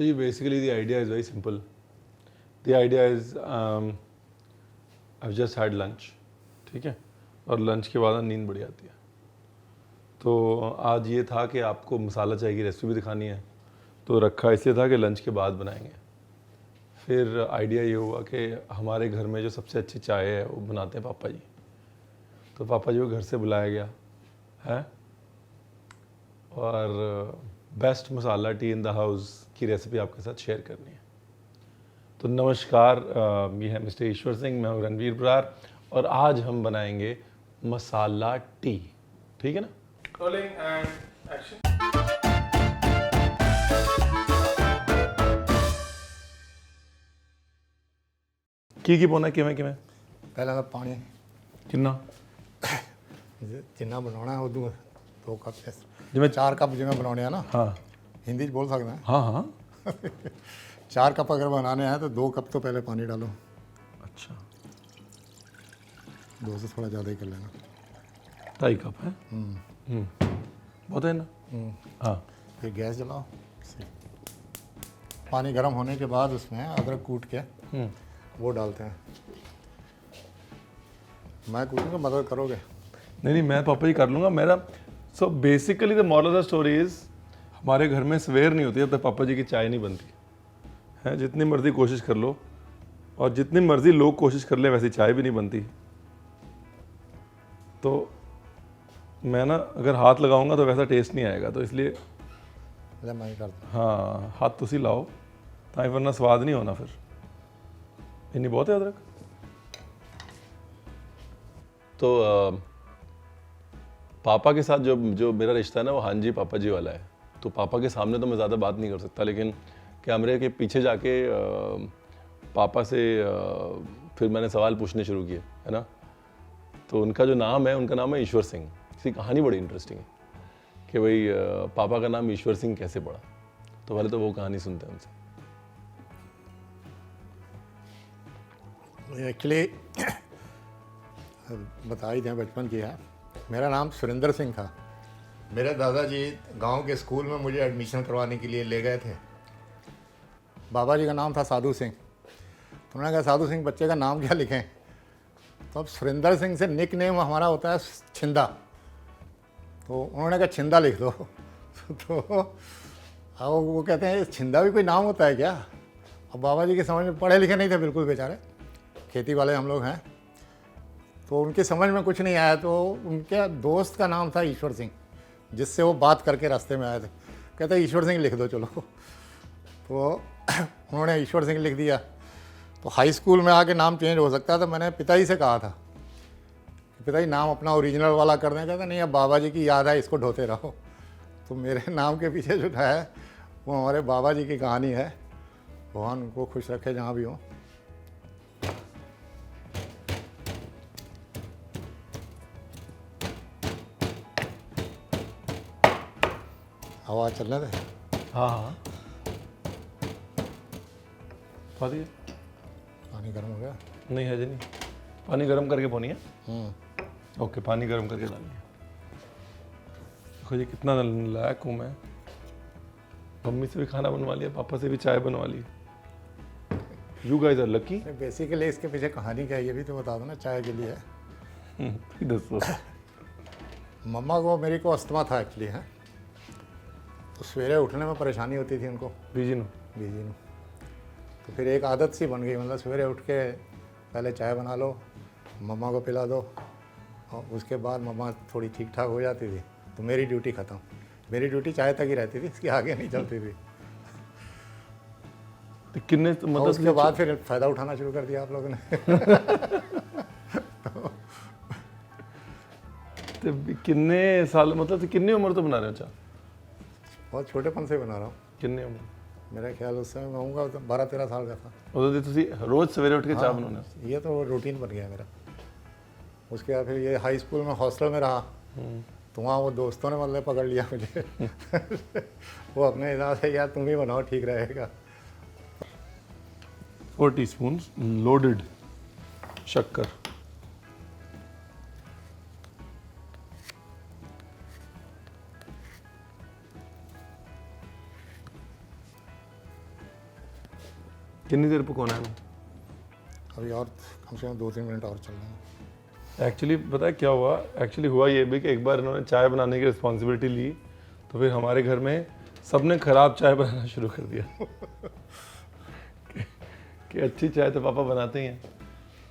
So basically the idea is very simple. The idea is I've just had lunch, ठीक है, और lunch के बाद नींद बड़ी आती है। तो आज ये था कि आपको मसाला चाय की रेसिपी दिखानी है, तो रखा इसलिए था कि लंच के बाद बनाएंगे। फिर आइडिया ये हुआ कि हमारे घर में जो सबसे अच्छी चाय है वो बनाते हैं पापा जी, तो पापा जी को घर से बुलाया गया है और best masala T in the house की रेसिपी आपके साथ शेयर करनी है। तो नमस्कार, ये है मिस्टर ईश्वर सिंह, मैं हूँ रणवीर बरार और आज हम बनाएंगे मसाला टी, ठीक है ना। Rolling and action. की पाना किमें किमें पहले मैं पानी किन्ना जिन्ना बनाना है उदू 2 कप जिमें 4 कप जिमें बनाने हैं ना। हाँ हिंदी च बोल सकते हैं। हाँ हाँ 4 कप अगर बनाने हैं तो 2 कप तो पहले पानी डालो। अच्छा 2 से थोड़ा ज़्यादा ही कर लेना। 2.5 कप है। बहुत है ना। हाँ फिर गैस जलाओ। पानी गर्म होने के बाद उसमें अदरक कूट के वो डालते हैं। मैं कूटूँगा, मदद करोगे? नहीं मैं पापा जी कर लूँगा मेरा। So basically the moral of the story is हमारे घर में सवेर नहीं होती जब तक पापा जी की चाय नहीं बनती है। जितनी मर्जी कोशिश कर लो और जितनी मर्जी लोग कोशिश कर ले वैसी चाय भी नहीं बनती। तो मैं ना अगर हाथ लगाऊंगा तो वैसा टेस्ट नहीं आएगा, तो इसलिए मैं ही करता हाँ हाथ तुसी लाओ ताकि वरना स्वाद नहीं होना। फिर इतनी बहुत है अदरक। तो पापा के साथ जो मेरा रिश्ता है ना वो हाँ जी पापा जी वाला है। तो पापा के सामने तो मैं ज़्यादा बात नहीं कर सकता, लेकिन कैमरे के पीछे जाके पापा से फिर मैंने सवाल पूछने शुरू किए, है ना। तो उनका जो नाम है, उनका नाम है ईश्वर सिंह। इसकी कहानी बड़ी इंटरेस्टिंग है कि भाई पापा का नाम ईश्वर सिंह कैसे पड़ा। तो पहले तो वो कहानी सुनते हैं उनसे। एक्चुअली बता ही दें, बचपन की है। मेरा नाम सुरेंद्र सिंह था। मेरे दादाजी गांव के स्कूल में मुझे एडमिशन करवाने के लिए ले गए थे। बाबा जी का नाम था साधु सिंह। तो उन्होंने कहा साधु सिंह बच्चे का नाम क्या लिखें, तो अब सुरेंद्र सिंह से निक नेम हमारा होता है छिंदा। तो उन्होंने कहा छिंदा लिख दो। तो अब वो कहते हैं छिंदा भी कोई नाम होता है क्या। अब बाबा जी की समझ में, पढ़े लिखे नहीं थे बिल्कुल बेचारे, खेती वाले हम लोग हैं, तो उनकी समझ में कुछ नहीं आया। तो उनके दोस्त का नाम था ईश्वर सिंह, जिससे वो बात करके रास्ते में आए थे। कहते ईश्वर सिंह लिख दो चलो। तो उन्होंने ईश्वर सिंह लिख दिया। तो हाई स्कूल में आके नाम चेंज हो सकता था। मैंने पिताजी से कहा था कि पिताजी नाम अपना ओरिजिनल वाला कर दें। कहते नहीं, अब बाबा जी की याद है, इसको ढोते रहो। तो मेरे नाम के पीछे जो है वो हमारे बाबा जी की कहानी है। भगवान उनको खुश रखे जहाँ भी हो। हवा चलने दे। हाँ हाँ बहुत ही पानी गर्म हो गया। नहीं है जी, नहीं पानी गर्म करके पानी है। ओके पानी गर्म करके डालनी है। देखो जी कितना लायक हूँ मैं। मम्मी से भी खाना बनवा लिया, पापा से भी चाय बनवा ली। You guys are lucky. Basically इसके पीछे कहानी क्या है ये भी तो बता दो ना, चाय के लिए। दसो। मम्मा को, मेरी को अस्थमा था एक्चुअली है। तो सवेरे उठने में परेशानी होती थी उनको, बीजी नु बीजी ने। तो फिर एक आदत सी बन गई, मतलब सवेरे उठ के पहले चाय बना लो, मम्मा को पिला दो, और उसके बाद मम्मा थोड़ी ठीक ठाक हो जाती थी तो मेरी ड्यूटी ख़त्म। मेरी ड्यूटी चाय तक ही रहती थी, इसके आगे नहीं चलती थी। तो किन्ने और मतलब उसके बाद फिर फ़ायदा उठाना शुरू कर दिया आप लोगों ने। तो किन्ने साल मतलब किन्नी उम्र तो बना रहे हो चाय? बहुत छोटेपन से बना रहा हूँ। किन्नी उम्र? मेरा ख्याल उस समय मैं होऊंगा 12-13 साल का था। उदो तुसी रोज सवेरे उठ के चाय बनाने? ये तो रूटीन बन गया मेरा। उसके बाद फिर ये हाई स्कूल में हॉस्टल में रहा, तो वहाँ वो दोस्तों ने मतलब पकड़ लिया मुझे। वो अपने हिसाब से यार तुम ही बनाओ ठीक रहेगा। 4 टीस्पून लोडेड शक्कर। कितनी देर पकाना है? अभी और कम से कम 2-3 मिनट और चल रहे हैं। एक्चुअली पता है क्या हुआ? एक्चुअली हुआ ये भी कि एक बार इन्होंने चाय बनाने की रिस्पॉन्सिबिलिटी ली, तो फिर हमारे घर में सबने ख़राब चाय बनाना शुरू कर दिया कि अच्छी चाय तो पापा बनाते ही हैं,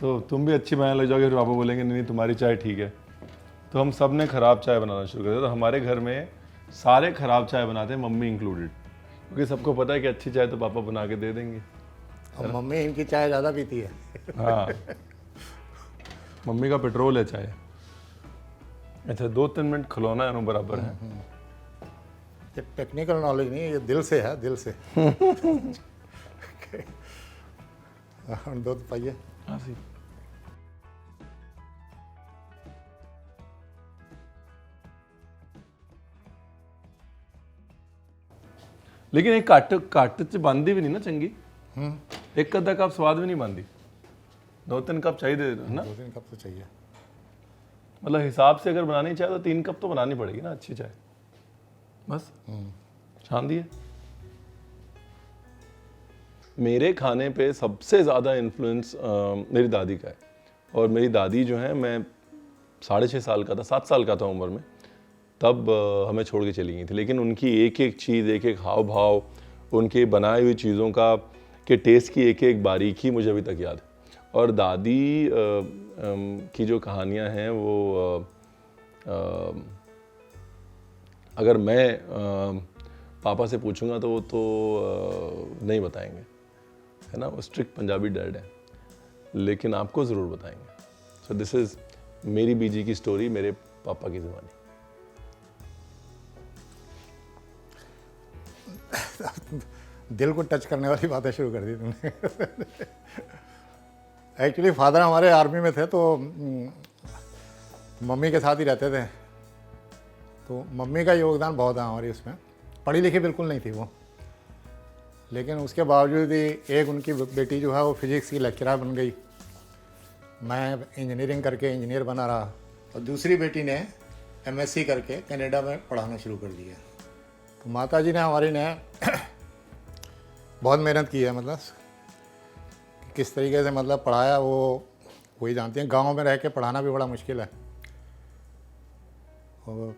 तो तुम भी अच्छी बनाने लग जाओगे, फिर पापा बोलेंगे नहीं तुम्हारी चाय ठीक है। तो हम सब ने ख़राब चाय बनाना शुरू कर दिया। तो हमारे घर में सारे ख़राब चाय बनाते हैं, मम्मी इंक्लूडेड, क्योंकि सबको पता है कि अच्छी चाय तो पापा बना के दे देंगे। और मम्मी इनकी चाय ज़्यादा पीती है। हाँ, मम्मी का पेट्रोल है चाय। अच्छा, 2-3 मिनट खिलौना है बराबर है। ये टेक्निकल नॉलेज नहीं है, ये दिल से है, दिल से। दूध पाइए। हाँ सी। लेकिन एक घट च बनती भी नहीं ना चंगी। एक अद्धा कप स्वाद भी नहीं बनती, 2-3 कप चाहिए ना। 2-3 कप तो चाहिए। मतलब हिसाब से अगर बनानी चाहे तो 3 कप तो बनानी पड़ेगी ना अच्छी चाय। बस शांति है। मेरे खाने पे सबसे ज़्यादा इन्फ्लुएंस मेरी दादी का है। और मेरी दादी जो है, मैं 6.5 साल का था, 7 साल का था उम्र में, तब हमें छोड़ के चली गई थी। लेकिन उनकी एक एक चीज़, एक एक हाव भाव, उनके बनाई हुई चीज़ों का के टेस्ट की एक एक बारीकी मुझे अभी तक याद है। और दादी की जो कहानियाँ हैं वो अगर मैं पापा से पूछूंगा तो वो तो नहीं बताएंगे, है ना। वो स्ट्रिक्ट पंजाबी डैड है, लेकिन आपको ज़रूर बताएंगे। सो दिस इज़ मेरी बीजी की स्टोरी, मेरे पापा की ज़ुबानी। दिल को टच करने वाली बातें शुरू कर दी तुमने। एक्चुअली फादर हमारे आर्मी में थे, तो मम्मी के साथ ही रहते थे। तो मम्मी का योगदान बहुत है हमारी उसमें। पढ़ी लिखी बिल्कुल नहीं थी वो, लेकिन उसके बावजूद ही एक उनकी बेटी जो है वो फिजिक्स की लेक्चरर बन गई। मैं इंजीनियरिंग करके इंजीनियर बना रहा, और दूसरी बेटी ने एमएससी करके कनाडा में पढ़ाना शुरू कर दिया। तो माता जी ने हमारी ने बहुत मेहनत की है, मतलब किस तरीके से मतलब पढ़ाया वो वही जानती हैं। गांव में रह के पढ़ाना भी बड़ा मुश्किल है, और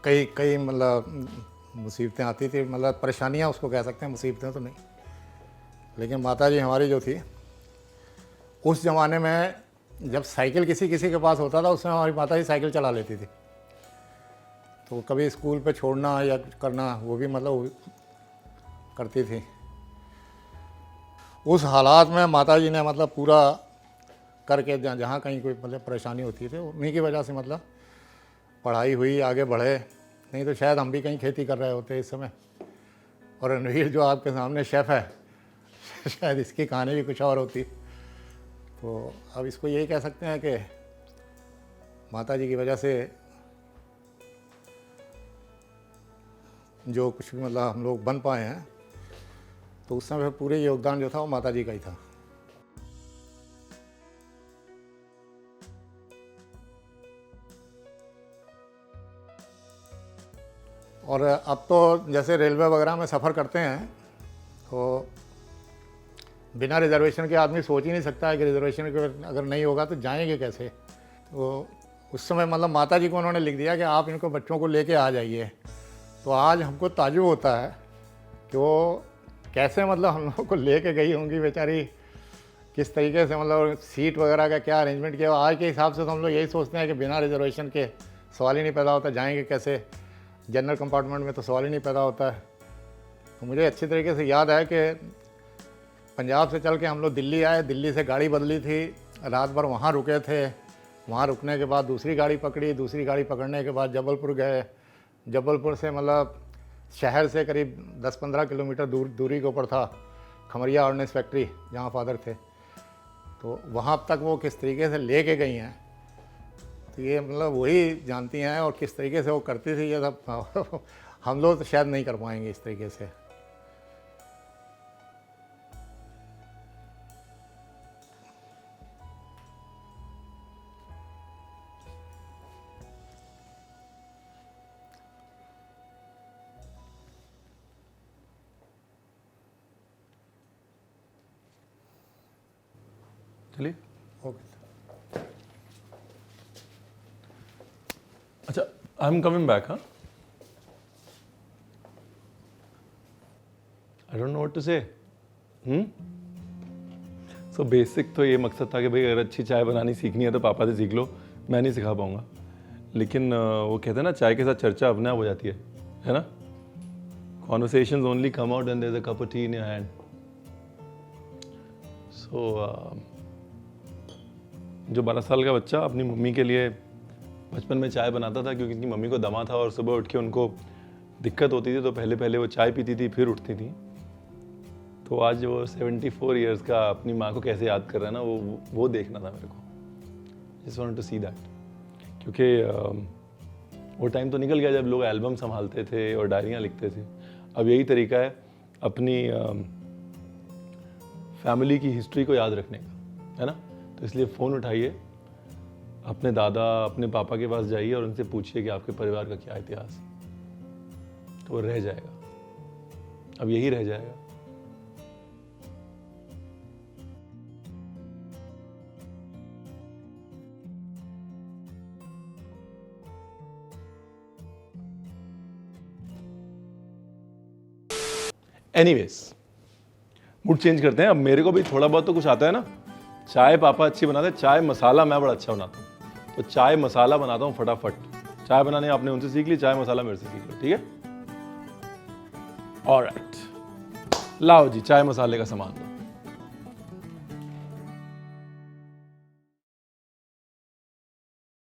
कई कई मतलब मुसीबतें आती थी, मतलब परेशानियां उसको कह सकते हैं, मुसीबतें तो नहीं। लेकिन माता जी हमारी जो थी, उस ज़माने में जब साइकिल किसी किसी के पास होता था, उसमें हमारी माता जी साइकिल चला लेती थी। तो कभी स्कूल पे छोड़ना या करना वो भी मतलब करती थी। उस हालात में माता जी ने मतलब पूरा करके जहाँ कहीं कोई मतलब परेशानी होती थी, उन्हीं की वजह से मतलब पढ़ाई हुई, आगे बढ़े। नहीं तो शायद हम भी कहीं खेती कर रहे होते इस समय। और रणवीर जो आपके सामने शेफ़ है, शायद इसकी कहानी भी कुछ और होती। तो अब इसको यही कह सकते हैं कि माता जी की वजह से जो कुछ भी मतलब हम लोग बन पाए हैं, तो उस समय पूरे योगदान जो था वो माता जी का ही था। और अब तो जैसे रेलवे वगैरह में सफ़र करते हैं, तो बिना रिजर्वेशन के आदमी सोच ही नहीं सकता है कि रिजर्वेशन अगर नहीं होगा तो जाएंगे कैसे। तो उस समय मतलब माता जी को उन्होंने लिख दिया कि आप इनको बच्चों को लेके आ जाइए। तो आज हमको ताज्जुब होता है कि वो कैसे मतलब हम लोगों को लेके गई होंगी बेचारी, किस तरीके से मतलब सीट वगैरह का क्या अरेंजमेंट किया। आज के हिसाब से तो हम लोग यही सोचते हैं कि बिना रिजर्वेशन के सवाल ही नहीं पैदा होता, जाएंगे कैसे, जनरल कंपार्टमेंट में तो सवाल ही नहीं पैदा होता है। तो मुझे अच्छी तरीके से याद है कि पंजाब से चल के हम लोग दिल्ली आए, दिल्ली से गाड़ी बदली थी, रात भर वहाँ रुके थे। वहाँ रुकने के बाद दूसरी गाड़ी पकड़ी, दूसरी गाड़ी पकड़ने के बाद जबलपुर गए। जबलपुर से मतलब शहर से करीब 10-15 किलोमीटर दूरी के ऊपर था खमरिया ऑर्डिनेंस फैक्ट्री, जहाँ फादर थे। तो वहाँ तक वो किस तरीके से ले के गई हैं, तो ये मतलब वही जानती हैं। और किस तरीके से वो करती थी ये सब हम लोग तो शायद नहीं कर पाएंगे इस तरीके से। चलिए। ओके। अच्छा, आई एम कमिंग बैक। हाँ, I don't know what to say. So basic तो ये मकसद था कि भाई अगर अच्छी चाय बनानी सीखनी है तो पापा से सीख लो, मैं नहीं सिखा पाऊंगा। लेकिन वो कहते हैं ना, चाय के साथ चर्चा अपने आप हो जाती है ना। Conversations only come out when there's a cup of tea in your hand. So, जो 12 साल का बच्चा अपनी मम्मी के लिए बचपन में चाय बनाता था, क्योंकि उनकी मम्मी को दमा था और सुबह उठ के उनको दिक्कत होती थी, तो पहले वो चाय पीती थी फिर उठती थी। तो आज वो 74 इयर्स का अपनी माँ को कैसे याद कर रहा है ना, वो देखना था मेरे को। Just wanted to see that, क्योंकि वो टाइम तो निकल गया जब लोग एल्बम संभालते थे और डायरियाँ लिखते थे। अब यही तरीका है अपनी फैमिली की हिस्ट्री को याद रखने का, है ना। तो इसलिए फ़ोन उठाइए, अपने दादा अपने पापा के पास जाइए और उनसे पूछिए कि आपके परिवार का क्या इतिहास, तो वो रह जाएगा। अब यही रह जाएगा। एनीवेज, मूड चेंज करते हैं। अब मेरे को भी थोड़ा बहुत तो कुछ आता है ना। चाय पापा अच्छी बनाते हैं, चाय मसाला मैं बड़ा अच्छा बनाता हूँ। तो चाय मसाला बनाता हूँ फटाफट। चाय बनाने आपने उनसे सीख ली, चाय मसाला मेरे से सीख लो, ठीक है। ऑलराइट, लाओ जी चाय मसाले का सामान।